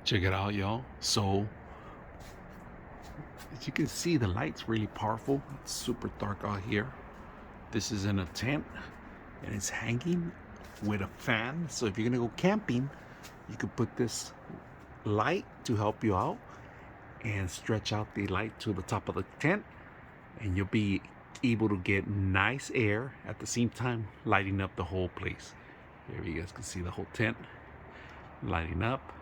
Check it out, y'all. So as you can see, the light's really powerful. It's super dark out here. This is in a tent and it's hanging with a fan. So if you're gonna go camping, you can put this light to help you out and stretch out the light to the top of the tent, and you'll be able to get nice air at the same time lighting up the whole place. There you guys can see the whole tent lighting up.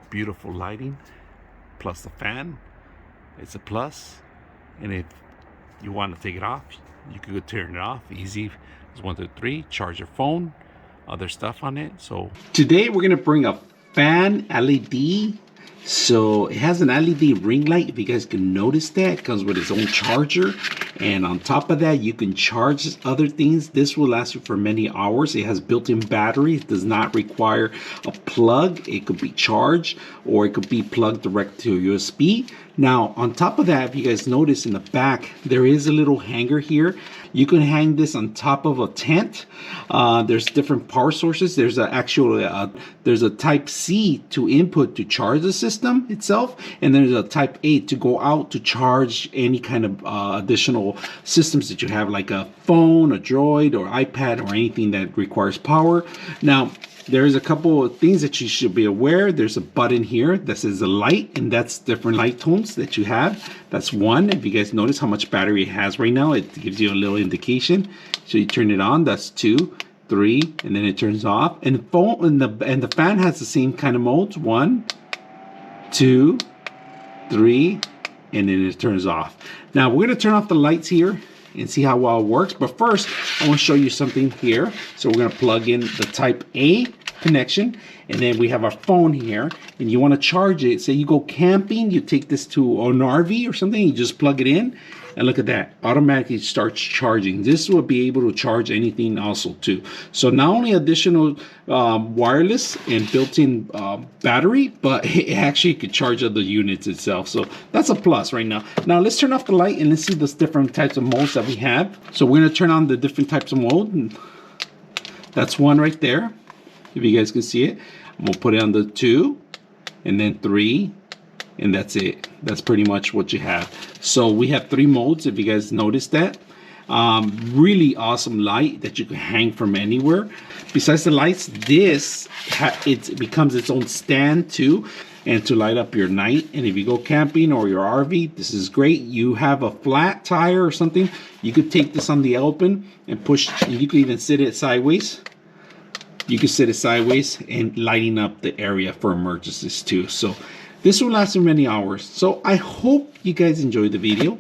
Beautiful lighting plus the fan. It's a plus. And if you want to take it off, you could go turn it off easy. It's 1, 2, 3. Charge your phone, other stuff on it. So today we're gonna bring a fan LED. So it has an LED ring light. If you guys can notice that, it comes with its own charger, and on top of that you can charge other things. This will last you for many hours. It has built-in battery. It does not require a plug. It could be charged or it could be plugged direct to USB. Now on top of that, if you guys notice in the back, there is a little hanger here. You can hang this on top of a tent. There's different power sources. There's there's a type C to input to charge the system itself, and there's a type A to go out to charge any kind of additional systems that you have, like a phone, a Droid, or iPad, or anything that requires power. Now there's a couple of things that you should be aware. There's a button here that says a light, and that's different light tones that you have. That's one. If you guys notice how much battery it has right now, it gives you a little indication. So you turn it on, that's 2, 3, and then it turns off. And the phone and the fan has the same kind of modes. 1, 2, 3, and then it turns off. Now we're gonna turn off the lights here and see how well it works. But first, I want to show you something here. So we're going to plug in the type A connection, and then we have our phone here, and you want to charge it. Say you go camping, you take this to an RV or something, you just plug it in, and look at that, automatically starts charging. This will be able to charge anything also too. So not only additional wireless and built-in battery, but it actually could charge other units itself. So that's a plus right now. Now let's turn off the light and let's see the different types of modes that we have. So we're gonna turn on the different types of mode. That's one right there, if you guys can see it. I'm gonna put it on the 2, and then 3, and that's it. That's pretty much what you have. So we have 3 modes, if you guys noticed that. Really awesome light that you can hang from anywhere. Besides the lights, this it becomes its own stand too, and to light up your night. And if you go camping or your RV, this is great. You have a flat tire or something, you could take this on the open and push. You could even sit it sideways. You can sit it sideways and lighting up the area for emergencies too. So this will last you many hours. So I hope you guys enjoyed the video.